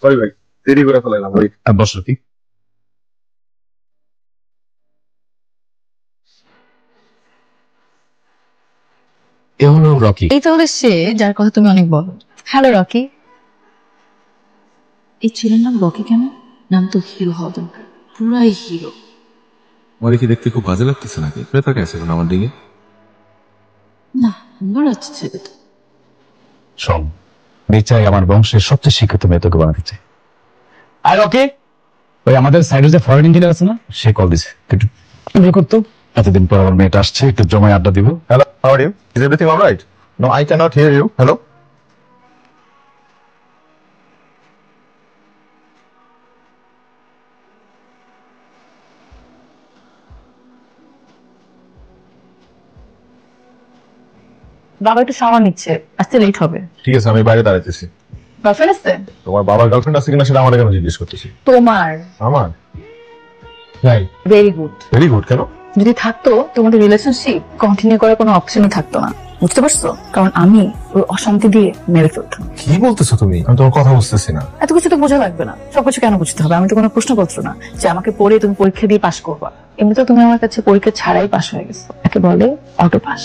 Sorry ভাই, দেরি করে ফেলাইলাম ভাই। বস কি এ হলো রকি। এই তাহলে সে যার কথা তুমি অনেক বলো। Hello Rocky. এই ছেলের নাম রকি কেন? নাম তো হিরো হওয়া দরকার, পুরাই হিরো। আমার কি দেখতে খুব বাজে লাগতেছে নাকি? তাকে আছে আমার দিকে। না, সুন্দর আছে ছেলেটা। শোন, আমি চাই আমার বংশের সবচেয়ে শিক্ষিত মেয়ে তোকে বানাতে চাই। আর ওকে, ওই আমাদের সাইডে যে ফরেন ইঞ্জিনিয়ার আছে না, সে কল দিছে একটু ইয়ে করতো। এতদিন পর আমার মেয়েটা আসছে, একটু জমায় আড্ডা দিব। Hello, how are you? Is everything alright? No, I can not hear you. Hello. বাবা একটু সামান নিচ্ছে, আসতে লেট হবে। ঠিক আছে, আমি বাইরে দাঁড়াইতেছি। গার্লফ্রেন্ড আছে? তোমার বাবার গার্লফ্রেন্ড আছে কিনা সেটা আমার কেন জিজ্ঞেস করতেছি? তোমার? আমার? Right. Very good. Very good কেন? যদি থাকতো তোমাদের রিলেশনশিপ কন্টিনিউ করার কোনো অপশনই থাকতো না, বুঝতে পারছো? কারণ আমি ওই অশান্তি দিয়ে মেরে ফেলতাম। কি বলতেছো তুমি? আমি তোমার কথা বুঝতেছি না। এত কিছু তো বোঝা লাগবে না, সবকিছু কেন বুঝতে হবে? আমি তো কোনো প্রশ্নপত্র না যে আমাকে পড়ে তুমি পরীক্ষা দিয়ে পাশ করবা। এমনিতেও তুমি আমার কাছে পরীক্ষা ছাড়াই পাশ হয়ে গেছো, একে বলে অটো পাস।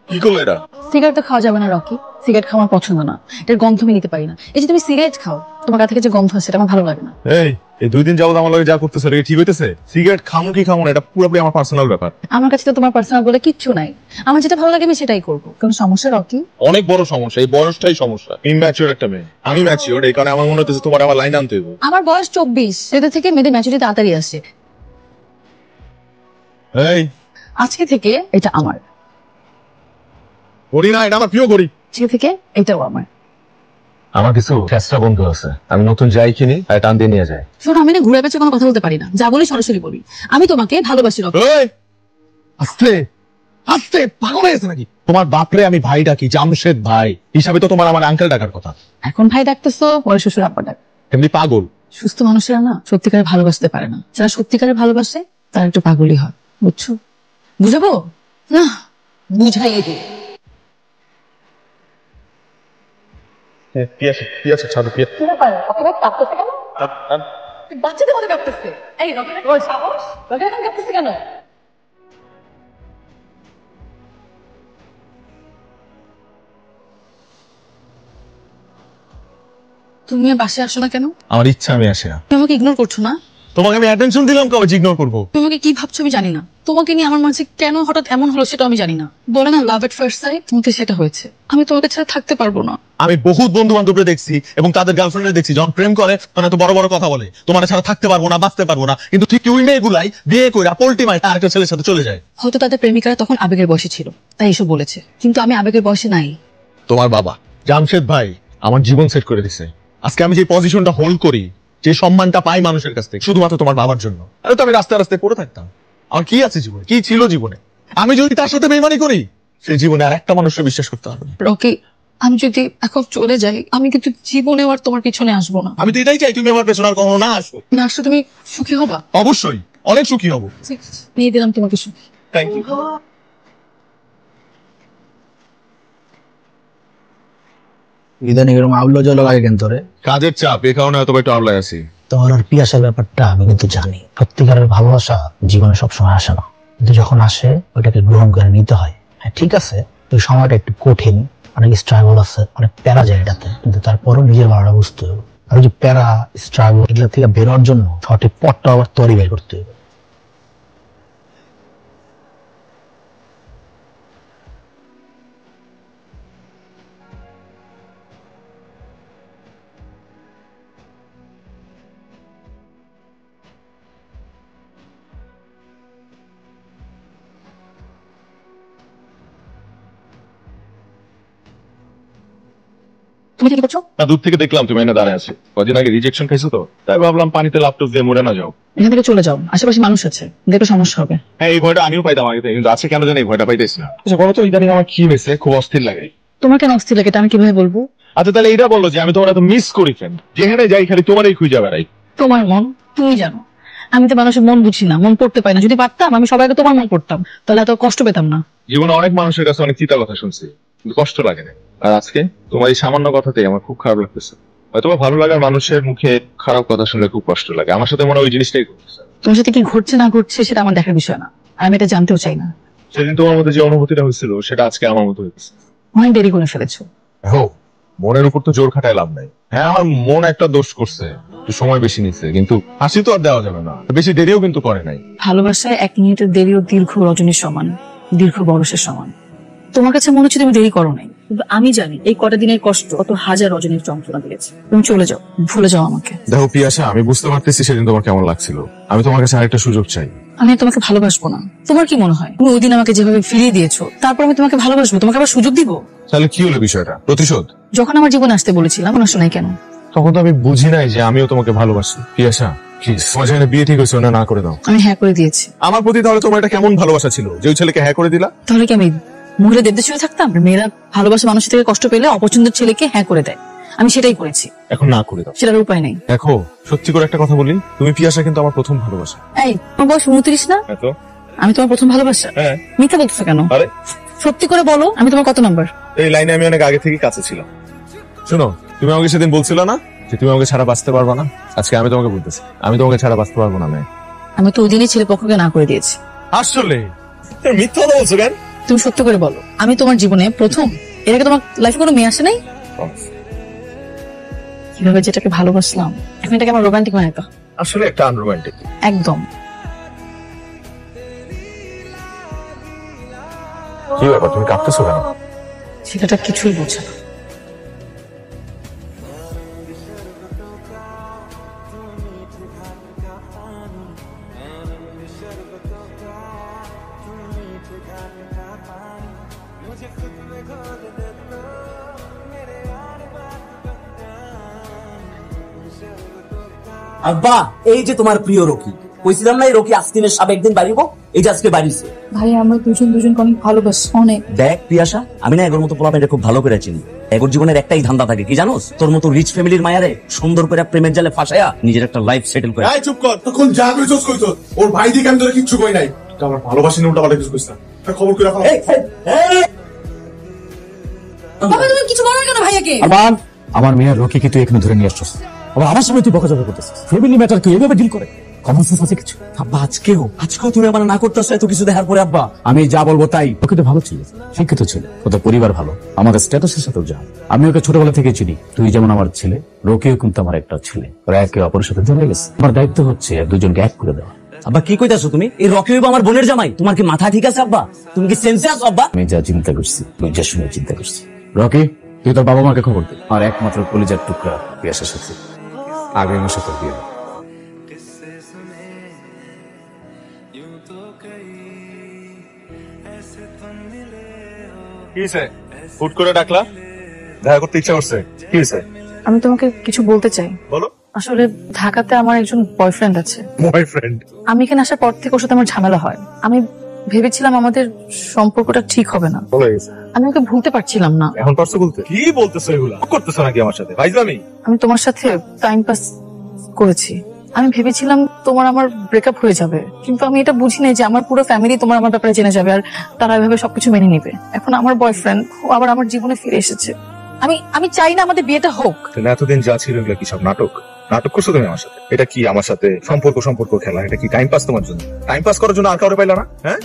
কি করলো এটা? সিগারেট তো খাওয়া যাবে না রকি, সিগারেট খাওয়া আমার পছন্দ না, এটার গন্ধ আমি নিতে পারি না। এই যে তুমি সিগারেট খাও, তোমার গা থেকে যে গন্ধ আসে, এটা আমার ভালো লাগে না। এই 2 দিন যাবত আমার লগে যা করতেছে এটা কি ঠিক হইতেছে? সিগারেট খামু কি খামু না এটা পুরোপুরি আমার পার্সোনাল ব্যাপার। আমার কাছে তো তোমার পার্সোনাল বলে কিচ্ছু নাই, আমার যেটা ভালো লাগে আমি সেটাই করবো। কোনো সমস্যা রকি? অনেক বড় সমস্যা, এই বয়সটাই সমস্যা। ইম্যাচিওর একটা মেয়ে, আমি ম্যাচিওর, এই কারণে আমার মনে হচ্ছে তোমার আমার লাইন আনতে হইব। আমার বয়স 24, সেটা থেকে মেয়েদের ম্যাচুরিটি তাড়াতাড়ি আসে। এই আজকে থেকে এটা আমার, করি না, এটা আমার প্রিয় করি। আজকে থেকে এটাও আমার। আমার কিছু ফেসটা বন্ধু আছে, আমি নতুন যাই কিনি আর টান দিয়ে নিয়ে যায়। শোনো, আমি না ঘুরে পেঁচে কোনো কথা বলতে পারি না, যা বলি সরাসরি বলি। আমি তোমাকে ভালোবাসি রকি। আস্তে আস্তে, পাগল হয়েছে নাকি? তোমার বাপরে আমি ভাই ডাকি, জামশেদ ভাই হিসাবে তো তোমার আমার আঙ্কেল ডাকার কথা। এখন ভাই ডাকতেছো, পরে শ্বশুর আব্বা ডাক। এমনি পাগল। সুস্থ মানুষেরা না সত্যিকারে ভালোবাসতে পারে না, যারা সত্যিকারে ভালোবাসে তারা একটু পাগলই হয়, বুঝছো? বুঝাবো না, বুঝাই দিই। ছাড়ো। বাচ্চাদের মধ্যে কাঁপতেছে। এই রকির ওই সাহস, রকির এখন কাঁপতেছে কেন? তুমি বাসায় আসো না কেন? আমার ইচ্ছা, আমি আসি না। তুমি আমাকে ইগনোর করছো না? তোমাকে আমি অ্যাটেনশন দিলাম, কবে ইগনোর করবো? তুমি আমাকে কি ভাবছো আমি জানি না, তোমাকে নিয়ে আমার মাঝে কেন হঠাৎ এমন হলো সেটা আমি জানি না। বলে না লাভ এট ফার্স্ট সাইট, তোমাকে সেটা হয়েছে। আমি তোমাকে ছাড়া থাকতে পারবো না। আমি বহুত বন্ধু বান্ধবরে দেখছি এবং তাদের গার্লফ্রেন্ডে দেখছি, যখন প্রেম করে তখন এত বড় বড় কথা বলে, তোমার ছাড়া থাকতে পারবো না, বাঁচতে পারবো না, কিন্তু ঠিক ওই মেয়েগুলাই বিয়ে করে পোল্টি মাইট আরেকটা ছেলের সাথে চলে যায়। হয়তো তাদের প্রেমিকারা তখন আবেগের বয়সে ছিল, তাই এসব বলেছে, কিন্তু আমি আবেগের বয়সে নাই। তোমার বাবা জামশেদ ভাই আমার জীবন সেট করে দিছে। আজকে আমি যে পজিশনটা হোল্ড করি, যে সম্মানটা পাই মানুষের কাছ থেকে, শুধুমাত্র তোমার বাবার জন্য। আরে তো আমি রাস্তায় রাস্তায় পড়ে থাকতাম, আমার কি আছে জীবনে, কি ছিল জীবনে? আমি যদি তার সাথে বেইমানি করি, সেই জীবনে আর একটা মানুষকে বিশ্বাস করতে পারবে না। রকি, আমি যদি এখন চলে যাই, আমি কিন্তু জীবনে আর তোমার পিছনে আসবো না। আমি তো এটাই চাই, তুমি আমার পেছনে আর কখনো না আসো। না আসলে তুমি সুখী হবা? অবশ্যই, অনেক সুখী হবো। নিয়ে দিলাম তোমাকে সুখী। Thank you. ইদানিং এরকম আউলো জল লাগে কেন তোরে? কাজের চাপ, এই কারণে হয়তো একটু আওলায় আছি। তোর আর পিয়াসার ব্যাপারটা আমি কিন্তু জানি। সত্যিকারের ভালোবাসা জীবনে সবসময় আসে না, কিন্তু যখন আসে ওইটাকে গ্রহণ করে নিতে হয়। হ্যাঁ ঠিক আছে, ওই সময়টা একটু কঠিন, অনেক স্ট্রাগল আছে, অনেক প্যারা যায় এটাতে, কিন্তু তারপরও নিজের ভালোটা বুঝতে হবে। আর ওই যে প্যারা স্ট্রাগল এগুলো থেকে বেরোর জন্য সঠিক পথটা আবার তৈরি বের করতে হবে। তুমি কি করছো? না, দূর থেকে দেখলাম তুমি এনে দাঁড়ায় আছো। কদিন আগে রিজেকশন খাইছো তো, তাই ভাবলাম পানিতে লাপটপ দিয়ে মরে না যাও। এখান থেকে চলে যাও, আশেপাশে মানুষ আছে, দেখো সমস্যা হবে। হ্যাঁ, এই ভয়টা আমিও পাইতাম আগে থেকে, কিন্তু আছে কেন জানি এই ভয়টা পাইতেছি না। আচ্ছা বলো তো, ইদানিং আমার কি হয়েছে? খুব অস্থির লাগে। তোমার কেন অস্থির লাগে এটা আমি কিভাবে বলবো? আচ্ছা তাহলে এটা বলো যে আমি তোমার এত মিস করি কেন? যেখানে যাই খালি তোমারই খুঁজে বেড়াই। তোমার মন তুমি জানো। আমি তো মানুষের মন বুঝি না, মন পড়তে পারি না। যদি পারতাম আমি সবাইকে তোমার মন পড়তাম, তাহলে এত কষ্ট পেতাম না। জীবনে অনেক মানুষের কাছে অনেক চিন্তা কথা শুনছি, কিন্তু কষ্ট লাগে না। আর আজকে তোমার এই সামান্য কথাতেই আমার খুব খারাপ লাগতেছে। হয়তো ভালো লাগার মানুষের মুখে খারাপ কথা শুনলে খুব কষ্ট লাগে, আমার সাথে মনে হয় ওই জিনিসটাই করতেছে। তোমার সাথে কি ঘটছে না ঘটছে সেটা আমার দেখার বিষয় না, আমি এটা জানতেও চাই না। সেদিন তোমার মধ্যে যে অনুভূতিটা হয়েছিল সেটা আজকে আমার মতো হয়েছে। অনেক দেরি করে ফেলেছো। মনের উপর তো জোর খাটায় লাভ নাই। হ্যাঁ, আমার মন একটা দোষ করছে, একটু সময় বেশি নিচ্ছে, কিন্তু হাসি তো আর দেওয়া যাবে না, বেশি দেরিও কিন্তু করে নাই। ভালোবাসায় 1 মিনিটের দেরিও দীর্ঘ রজনীর সমান, দীর্ঘ বরসের সমান। তোমার কাছে মনে হচ্ছে তুমি দেরি করো নাই, কিন্তু আমি জানি এই কটা দিনের কষ্ট কত হাজার রজনীর যন্ত্রণা দিয়েছে। তুমি চলে যাও, ভুলে যাও আমাকে। দেখো পিয়াসা, আমি বুঝতে পারতেছি সেদিন তোমার কেমন লাগছিল। আমি তোমার কাছে আরেকটা সুযোগ চাই। আমি তোমাকে ভালোবাসবো না। তোমার কি মনে হয় তুমি ওই দিন আমাকে যেভাবে ফিরিয়ে দিয়েছো, তারপর আমি তোমাকে ভালোবাসবো, তোমাকে আবার সুযোগ দিব? তাহলে কি হলো বিষয়টা? প্রতিশোধ? যখন আমার জীবনে আসতে বলেছিলাম তখন আসো নাই কেন? তখন তো আমি বুঝি নাই যে আমিও তোমাকে ভালোবাসি। পিয়াসা, তোমার যেখানে বিয়ে ঠিক হয়েছে না করে দাও। আমি হ্যাঁ করে দিয়েছি। আমার প্রতি তাহলে তোমার এটা কেমন ভালোবাসা ছিল যে ওই ছেলেকে হ্যাঁ করে দিলা? তাহলে কি আমি মহিলা দেবদেশ হয়ে থাকতাম? মেয়েরা ভালোবাসা মানুষের থেকে কষ্ট পেলে অপছন্দের ছেলেকে হ্যাঁ করে দেয়, আমি সেটাই করেছি। এখন না করে দাও, সেটার উপায় নেই। দেখো সত্যি করে একটা কথা বলি, তুমি পিয়াসা কিন্তু আমার প্রথম ভালোবাসা। এই তোমার বয়স 29 না? এতো আমি তোমার প্রথম ভালোবাসা? হ্যাঁ। মিথ্যা বলতেছো কেন? আরে সত্যি করে বলো, আমি তোমার কত নাম্বার? এই লাইনে আমি অনেক আগে থেকে কাছে ছিলাম। শোনো, তুমি আমাকে সেদিন বলছিল না যে তুমি আমাকে ছাড়া বাঁচতে পারবা না? আজকে আমি তোমাকে বলতেছি, আমি তোমাকে ছাড়া বাঁচতে পারবো না। আমি তো ওই দিনই ছেলে পক্ষকে না করে দিয়েছি। আসলে মিথ্যা কথা বলছো কেন? তুমি সত্য করে বলো, আমি তোমার জীবনে প্রথম? এর আগে তোমার লাইফে কোনো মেয়ে আসে নাই? কিভাবে যেটাকে ভালোবাসলাম, এখন এটাকে আমার রোমান্টিক বানাই তো। আসলে একটা আনরোমান্টিক। একদম। কি ব্যাপার, তুমি কাঁপতেছো কেন? ছেলেটা কিছুই বোঝে না। আব্বা, এই যে তোমার প্রিয় রকি, কইছিলাম না এই রকি আজকিনের সাপ একদিন বাড়িব, এই যে আজকে বাড়িছে। ভাই আমরা দুজনকে অনেক ভালোবাসি, অনেক। দেখ পিয়াসা, আমি না এগোর মতো পোলাপেনটা খুব ভালো করে চিনি। এগোর জীবনের একটাই ধান্দা থাকে, কি জানোস? তোর মতো রিচ ফ্যামিলির মায়ারে সুন্দর করে প্রেমের জালে ফাঁসায়া নিজের একটা লাইফ সেটেল করে। এই চুপ কর, তখন যা কইছস কইছস। ওর ভাই দিকে আমি তোরে কিচ্ছু কই নাই। আমার ভালোবাসি না, উল্টা পাল্টা কিছু কইছ না। তার খবর কই রাখো। বাবা তুমি কিছু বলো না কেন ভাইয়াকে? আমার মেয়ের রকিকে তুই এখানে ধরে নিয়ে আসছিস, আবার আমার সামনে তুই বকাঝকা করতেছিস। ফ্যামিলি ম্যাটার কি এভাবে ডিল করে? কমন সেন্স আছে কিছু? আব্বা আজকেও তুমি আমার না করতেছ এত কিছু দেখার পরে? আব্বা আমি যা বলবো তাই। ওকে তো ভালো ছিল, শিক্ষিত ছিল, ওদের পরিবার ভালো, আমাদের স্ট্যাটাসের সাথেও যা। আমি ওকে ছোটবেলা থেকে চিনি। তুই যেমন আমার ছেলে, রকিও কিন্তু আমার একটা ছেলে। ওরা একে অপরের সাথে জড়ে গেছে। আমার দায়িত্ব হচ্ছে দুজনকে এক করে দেওয়া। আব্বা কি কইতাছো তুমি? এই রকি হইব আমার বোনের জামাই? তোমার কি মাথা ঠিক আছে আব্বা? তুমি কি সেন্সে আছো আব্বা? আমি যা চিন্তা করছি, বুঝে শুনে চিন্তা করছি। রকি, তুই তোর বাবা মাকে খবর দে। আর একমাত্র কলিজার টুকরা পিয়াসার সাথে আগামী মাসে তোর বিয়ে। কি হইছে? হুট করে ডাকলা? দেখা করতে ইচ্ছা করছে? কি হইছে? আমি তোমাকে কিছু বলতে চাই। বলো। আসলে ঢাকাতে আমার একজন বয়ফ্রেন্ড আছে। বয়ফ্রেন্ড? আমি এখানে আসার পর থেকে ওর সাথে আমার ঝামেলা হয়। আমি ভেবেছিলাম আমাদের সম্পর্কটা ঠিক হবে না। বলে গেছে। আমি ওকে ভুলতে পারছিলাম না। এখন পারছো বলতে? কি বলতেছো এগুলা? করতেছো নাকি আমার সাথে? ভাইজামি? আমি তোমার সাথে টাইম পাস করেছি। আমি ভেবেছিলাম তোমার আমার ব্রেকআপ হয়ে যাবে, কিন্তু আমি এটা বুঝি নাই যে আমার পুরো ফ্যামিলি তোমার আমার ব্যাপারে জেনে যাবে আর তারা এভাবে সবকিছু মেনে নিবে। এখন আমার বয়ফ্রেন্ড ও আবার আমার জীবনে ফিরে এসেছে। আমি চাই না আমাদের বিয়েটা হোক। তাহলে এতদিন যা ছিল এগুলো কি সব নাটক? নাটক করছো তুমি আমার সাথে? এটা কি আমার সাথে সম্পর্ক খেলা? এটা কি টাইম পাস তোমার জন্য? টাইম পাস করার জন্য আর কাউরে পাইলা না? হ্যাঁ,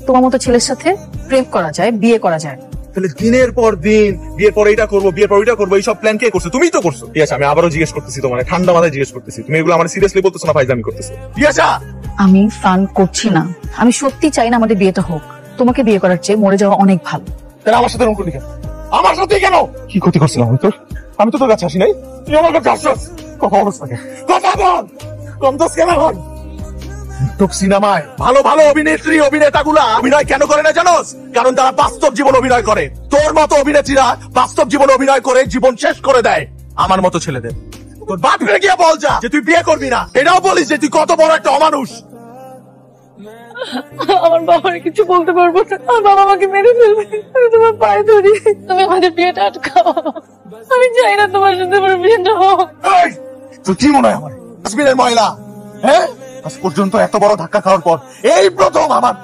তোমার মতো ছেলের সাথে প্রেম করা যায়, বিয়ে করা যায়। তাহলে দিনের পর দিন বিয়ের পর এইটা করবো, বিয়ের পর ওইটা করবো, এইসব প্ল্যান কে করছো? তুমিই তো করছো। ঠিক আছে, আমি আবারও জিজ্ঞেস করতেছি, তোমার ঠান্ডা মাথায় জিজ্ঞেস করতেছি, তুমি এগুলো আমার সিরিয়াসলি বলতেছো না ফাইজলামি করতেছো? ঠিক আছে, আমি ফান করছি না। আমি সত্যি চাই না আমাদের বিয়েটা হোক। তোমাকে বিয়ে করার চেয়ে মরে যাওয়া অনেক ভালো। তাহলে আমার সাথে এরকম করলি কেন? আমার সাথে কেন? কি ক্ষতি করছিলাম আমি তো তোর কাছে আসি নাই। তুই আমার কাছে আসছিস, কথা বলছ না কেন? কথা বল, কম দোষ কেন হন? সিনেমায় ভালো ভালো অভিনেত্রী অভিনেতাগুলা অভিনয় কেন করে না জানোস? কারণ তারা বাস্তব জীবন অভিনয় করে। তোর মতো অভিনেত্রীরা বাস্তব জীবন অভিনয় করে জীবন শেষ করে দেয় আমার মতো ছেলেদের। তোর বাপ রে গিয়ে বল যা যে তুই বিয়ে করবি না। এটাও বলিস যে তুই কত বড় একটা অমানুষ। আমার বাবার কিছু বলতে পারবো না, আমার বাবা আমাকে মেরে ফেলবে। আমি তোমার পায়ে ধরি, তুমি আমাদের বিয়েটা আটকাও। আমি চাই না তোমার সাথে আমার বিয়েটা হোক। তুই কি মনে হয় আমার কাশ্মীরের ময়লা? হ্যাঁ, আজ পর্যন্ত এত বড় ধাক্কা খাওয়ার পর এই প্রথম আমার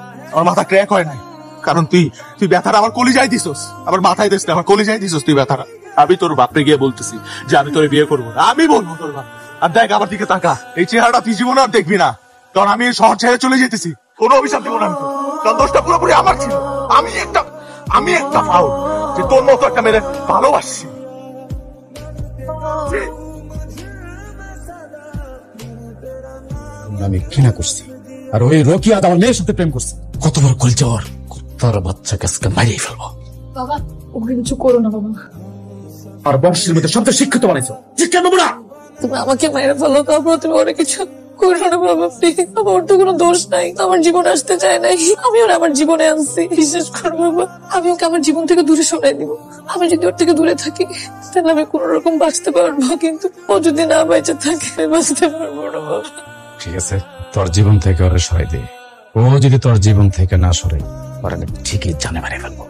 মাথা ক্র্যাক হয় নাই। কারণ তুই ব্যথাটা আমার কলিজায় দিছস, আমার মাথায় দিস না, আমার কলিজায় দিছস তুই ব্যথাটা। আমি তোর বাপরে গিয়ে বলতেছি যে আমি তোর বিয়ে করবো না, আমি বলবো তোর বাপ। আর দেখ আমার দিকে তাকা, এই চেহারাটা তুই জীবনে আর দেখবি না, কারণ আমি এই শহর ছেড়ে চলে যেতেছি। কোনো অভিশাপ দেবো না আমি তোর, কারণ দোষটা পুরোপুরি আমার ছিল। আমি একটা ফাউল যে তোর মতো একটা মেরে ভালোবাসছি। আমি ঘৃণা করছি, আর ওই রোকিয়া আমার মেয়ের সাথে প্রেম করছে। কত বড় কলচর, তার বাচ্চাকে আজকে মারিয়ে ফেলবো। বাবা ওকে কিছু করো না বাবা, আর বংশের মধ্যে সবচেয়ে শিক্ষিত বানাইছো, শিক্ষা নেবো না। তুমি আমাকে মেরে ফেলো, তারপর তুমি ওরা কিছু করো না বাবা প্লিজ। আমার তো কোনো দোষ নাই, আমার জীবন আসতে চায় নাই, আমি ওরা আমার জীবনে আনছি। বিশ্বাস করো বাবা, আমি ওকে আমার জীবন থেকে দূরে সরাই দিব। আমি যদি ওর থেকে দূরে থাকি তাহলে আমি কোন রকম বাঁচতে পারবো, কিন্তু ও যদি না বেঁচে থাকে আমি বাঁচতে পারবো না বাবা। ঠিক আছে, তোর জীবন থেকে ওরে সরাই দে। ও যদি তোর জীবন থেকে না সরে, ওরা ঠিকই জানে মারে ফেলবো।